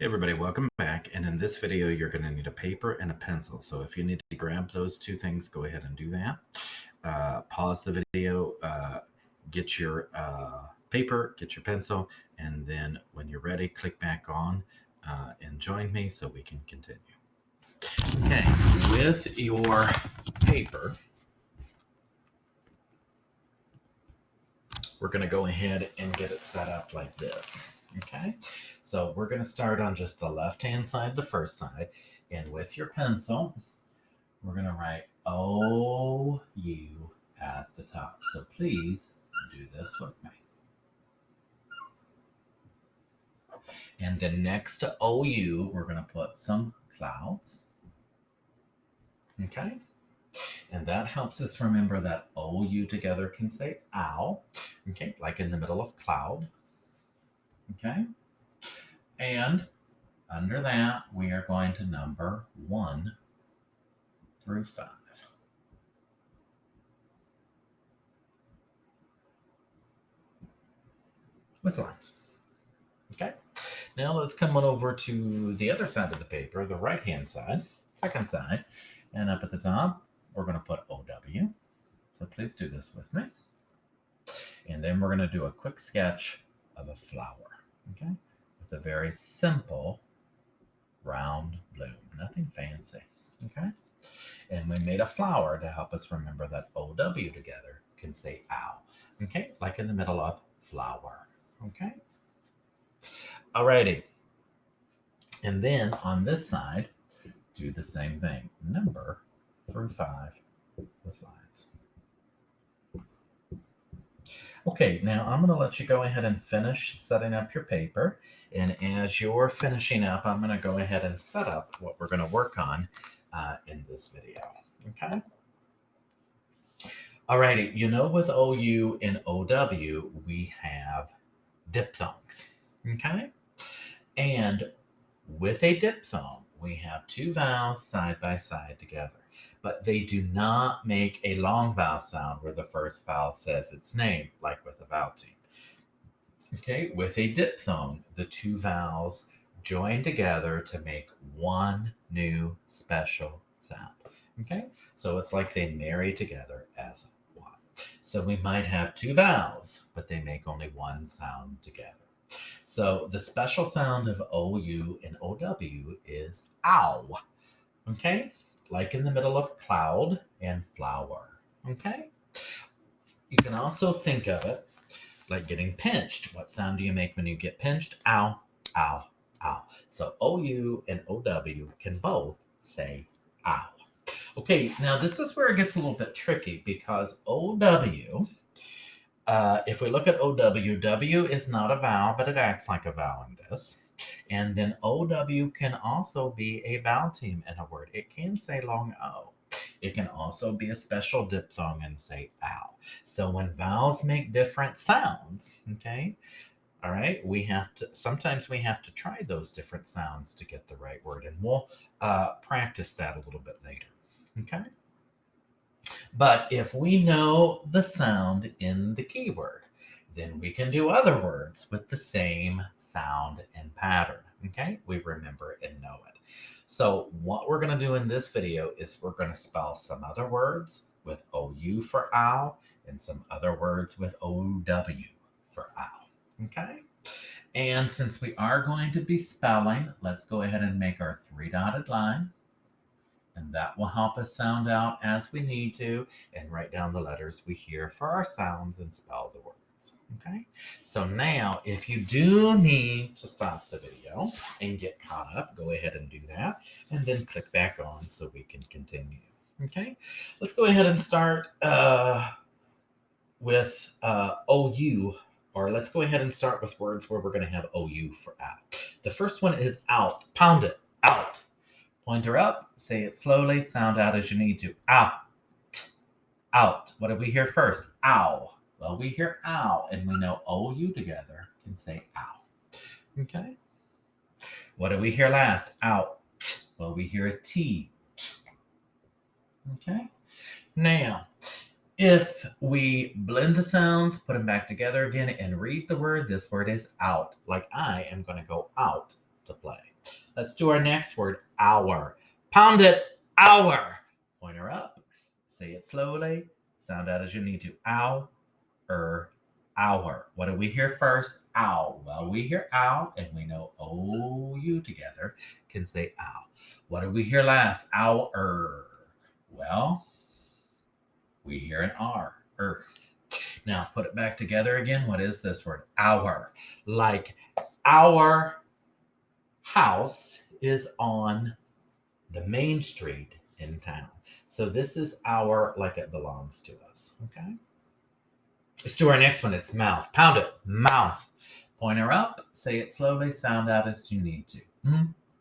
Hey everybody, welcome back. And in this video, you're going to need a paper and a pencil. So if you need to grab those two things, go ahead and do that. Pause the video, get your paper, get your pencil, and then when you're ready, click back on and join me so we can continue. Okay, with your paper, we're going to go ahead and get it set up like this. Okay, so we're going to start on just the left-hand side, the first side, and with your pencil, we're going to write OU at the top. So please do this with me. And then next to OU, we're going to put some clouds. Okay, and that helps us remember that OU together can say ow. Okay, like in the middle of cloud. Okay, and under that, we are going to number 1 through 5. With lines. Okay, now let's come on over to the other side of the paper, the right-hand side, second side, and up at the top, we're going to put OW. So please do this with me. And then we're going to do a quick sketch of a flower, okay, with a very simple round bloom, nothing fancy, okay? And we made a flower to help us remember that OW together can say ow, okay, like in the middle of flower, okay? Alrighty. And then on this side, do the same thing, number through 5 with lines. Okay, now I'm going to let you go ahead and finish setting up your paper. And as you're finishing up, I'm going to go ahead and set up what we're going to work on in this video. Okay? Alrighty, you know with OU and OW, we have diphthongs. Okay? And with a diphthong, we have two vowels side by side together. But they do not make a long vowel sound where the first vowel says its name, like with a vowel team. Okay, with a diphthong, the two vowels join together to make one new special sound. Okay, so it's like they marry together as one. So we might have two vowels, but they make only one sound together. So the special sound of OU and OW is ow. Okay, like in the middle of cloud and flower. Okay, you can also think of it like getting pinched. What sound do you make when you get pinched? Ow, ow, ow. So OU and OW can both say ow. Okay, now this is where it gets a little bit tricky because OW, if we look at OW, W is not a vowel, but it acts like a vowel in this. And then OW can also be a vowel team in a word. It can say long O. It can also be a special diphthong and say ow. So when vowels make different sounds, okay, all right, sometimes we have to try those different sounds to get the right word. And we'll practice that a little bit later, okay? But if we know the sound in the keyword, then we can do other words with the same sound and pattern, okay? We remember and know it. So what we're going to do in this video is we're going to spell some other words with OU for ow and some other words with OW for ow, okay? And since we are going to be spelling, let's go ahead and make our 3-dotted line. And that will help us sound out as we need to and write down the letters we hear for our sounds and spell the words. Okay, so now if you do need to stop the video and get caught up, go ahead and do that and then click back on so we can continue. Okay, let's go ahead and start with OU, or let's go ahead and start with words where we're going to have OU for out. The first one is out. Pound it. Out. Pointer up, say it slowly, sound out as you need to. Out, out. What did we hear first? Ow. Well, we hear ow, and we know OU together can say ow. Okay? What did we hear last? Out. Well, we hear a T. Okay? Now, if we blend the sounds, put them back together again, and read the word, this word is out. Like I am going to go out to play. Let's do our next word, hour. Pound it, hour. Pointer up. Say it slowly. Sound out as you need to. Ow, hour. What do we hear first? Ow. Well, we hear ow, and we know OU together can say ow. What do we hear last? Hour. Well, we hear an R. Now put it back together again. What is this word? Hour. Like our house is on the main street in town. So this is our like it belongs to us. Okay. Let's do our next one. It's mouth. Pound it. Mouth. Pointer up. Say it slowly. Sound out as you need to.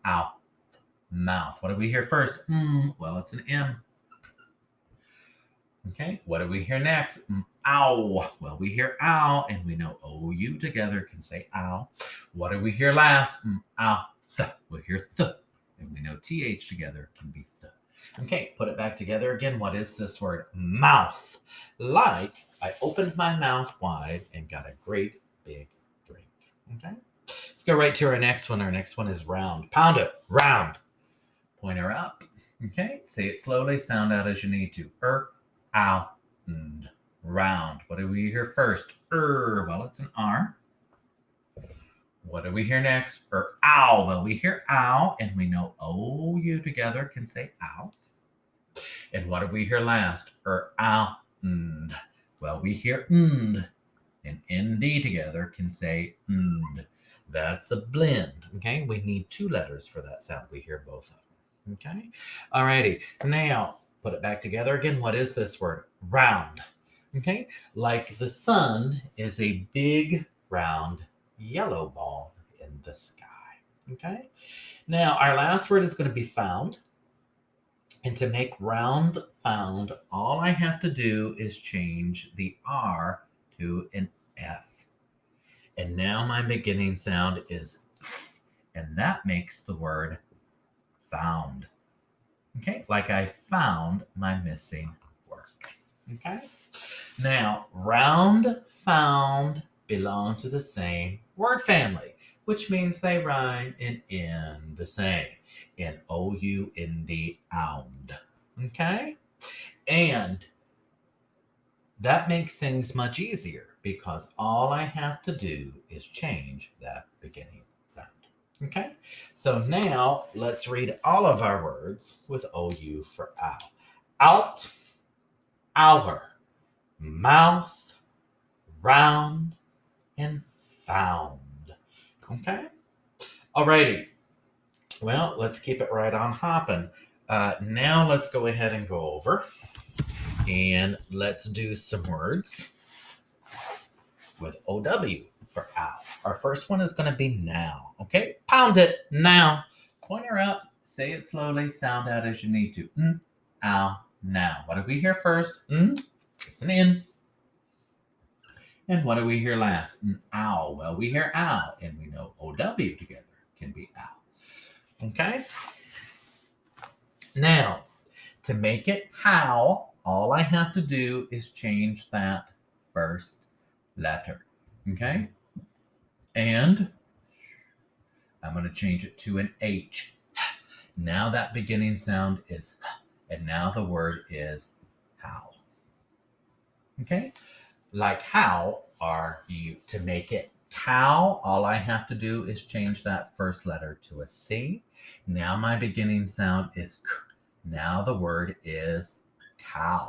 Ow. Mouth. What do we hear first? Well, it's an M. Okay. What do we hear next? Ow. Well, we hear ow, and we know OU together can say ow. What do we hear last? Ow. Th. We hear th, and we know TH together can be th. Okay. Put it back together again. What is this word? Mouth. Like I opened my mouth wide and got a great big drink. Okay. Let's go right to our next one. Our next one is round. Pound it. Round. Pointer up. Okay. Say it slowly. Sound out as you need to. Ow, and round. What do we hear first? Well, it's an R. What do we hear next? Ow. Well, we hear ow, and we know OU together can say ow. And what do we hear last? Ow, and. Well, we hear and ND together can say and. That's a blend. Okay, we need two letters for that sound. We hear both of them. Okay, alrighty. Now put it back together again. What is this word? Round. Okay, like the sun is a big round yellow ball in the sky. Okay, now our last word is going to be found. And to make round found, all I have to do is change the R to an F. And now my beginning sound is F, and that makes the word found. Okay, like I found my missing work. Okay, now round, found belong to the same word family, which means they rhyme and end the same. N-O-U-N-D, ound. Okay? And that makes things much easier because all I have to do is change that beginning sound. Okay? So now let's read all of our words with OU for ow. Out, hour, mouth, round, and found. Okay? Alrighty. Well, let's keep it right on hopping. Now let's go ahead and go over and let's do some words with OW for ow. Our first one is going to be now. Okay, pound it now. Pointer up, say it slowly, sound out as you need to. Ow, now. What do we hear first? It's an N. And what do we hear last? Ow. Well, we hear ow, and we know OW together can be ow. Okay. Now, to make it how, all I have to do is change that first letter. Okay. And I'm going to change it to an H. Now that beginning sound is, and now the word is how. Okay. Like how are you? To make it cow, all I have to do is change that first letter to a C. Now my beginning sound is k. Now the word is cow.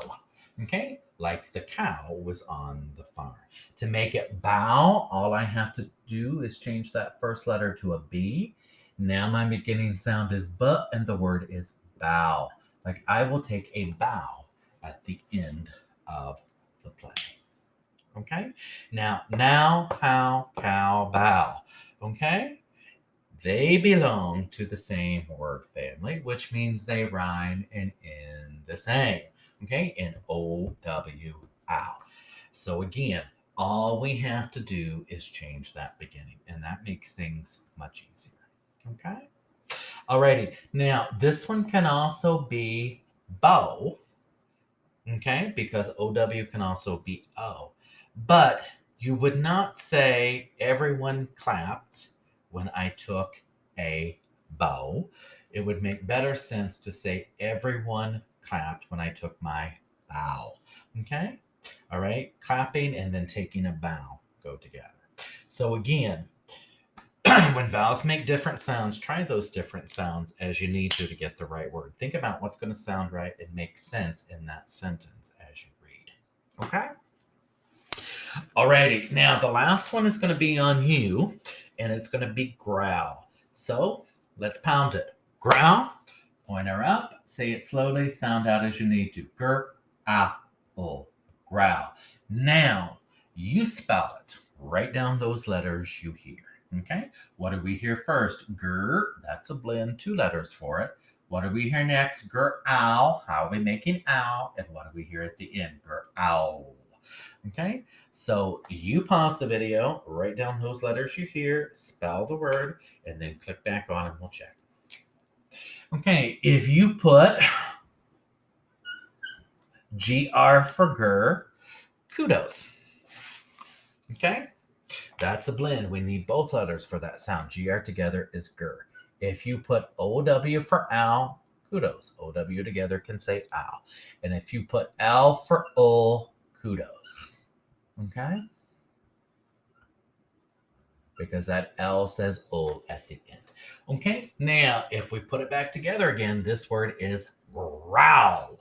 Okay? Like the cow was on the farm. To make it bow, all I have to do is change that first letter to a B. Now my beginning sound is B, and the word is bow. Like I will take a bow at the end of the play. Okay? Now, how, cow, bow. Okay? They belong to the same word family, which means they rhyme and end the same. Okay? N-O-W, ow. So again, all we have to do is change that beginning, and that makes things much easier. Okay? Alrighty. Now, this one can also be bow. Okay? Because O-W can also be O. But you would not say everyone clapped when I took a bow, it would make better sense to say everyone clapped when I took my bow. Okay? All right? Clapping and then taking a bow go together. So again, when vowels make different sounds, try those different sounds as you need to get the right word. Think about what's going to sound right and make sense in that sentence as you read. Okay? Alrighty. Now, the last one is going to be on you, and it's going to be growl. So let's pound it. Growl. Pointer up. Say it slowly. Sound out as you need to. Growl. Now, you spell it. Write down those letters you hear. Okay? What do we hear first? Gr. That's a blend. 2 letters for it. What do we hear next? Growl. How are we making ow? And what do we hear at the end? Growl. Okay? So you pause the video, write down those letters you hear, spell the word, and then click back on and we'll check. Okay, if you put GR for GR, kudos. Okay? That's a blend. We need both letters for that sound. GR together is GR. If you put OW for owl, kudos. OW together can say owl. And if you put L for ul, kudos. Okay? Because that L says ul at the end. Okay? Now, if we put it back together again, this word is growl.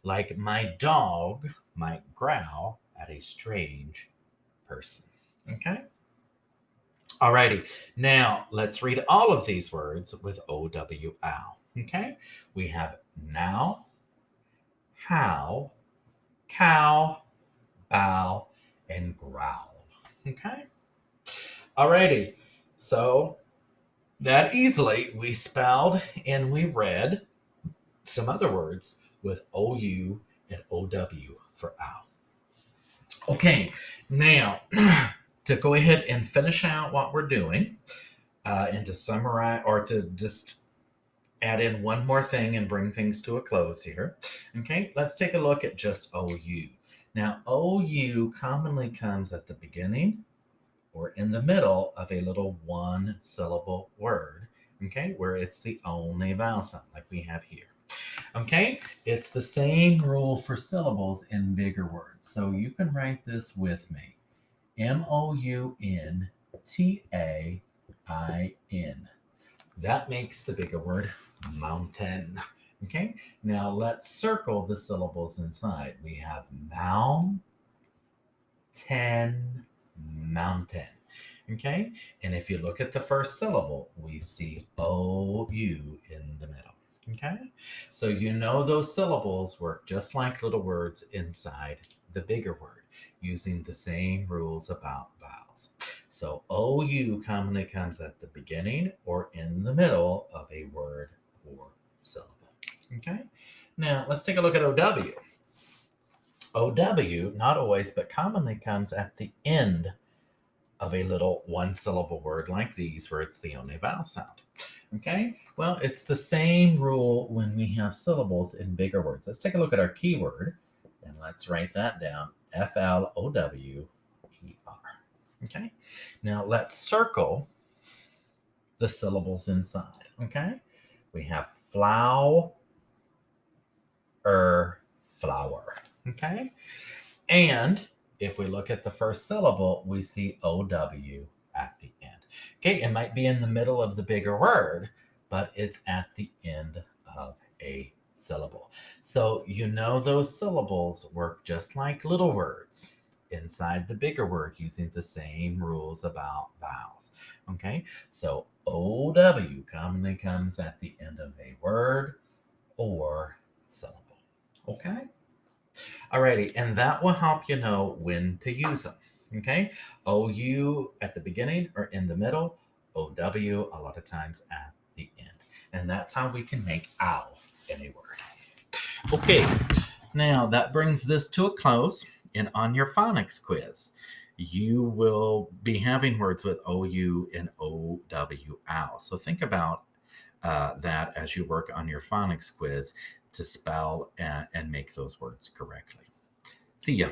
Like my dog might growl at a strange person. Okay? Alrighty. Now, let's read all of these words with OWL. Okay? We have now, how, cow, bow, and growl. Okay? Alrighty. So that easily we spelled and we read some other words with OU and OW for owl. Okay, now to go ahead and finish out what we're doing and to summarize or to just add in one more thing and bring things to a close here. Okay, let's take a look at just OU. Now, OU commonly comes at the beginning or in the middle of a little 1-syllable word, okay, where it's the only vowel sound like we have here. Okay, it's the same rule for syllables in bigger words. So you can write this with me. Mountain. That makes the bigger word mountain. Okay, now let's circle the syllables inside. We have mountain, mountain. Okay, and if you look at the first syllable, we see OU in the middle. Okay, so you know those syllables work just like little words inside the bigger word using the same rules about vowels. So OU commonly comes at the beginning or in the middle of a word or syllable. Okay, now let's take a look at OW. OW, not always, but commonly comes at the end of a little 1-syllable word like these, where it's the only vowel sound. Okay, well, it's the same rule when we have syllables in bigger words. Let's take a look at our keyword and let's write that down. FLOWER. Okay, now let's circle the syllables inside. Okay, we have flower. Okay, and if we look at the first syllable, we see OW at the end. Okay, it might be in the middle of the bigger word, but it's at the end of a syllable. So you know those syllables work just like little words inside the bigger word using the same rules about vowels. Okay, so OW commonly comes at the end of a word or syllable. Okay? Alrighty, and that will help you know when to use them. Okay? OU at the beginning or in the middle, OW a lot of times at the end. And that's how we can make owl in a word. Okay, now that brings this to a close. And on your phonics quiz, you will be having words with OU and OW owl. So think about that as you work on your phonics quiz to spell and make those words correctly. See ya.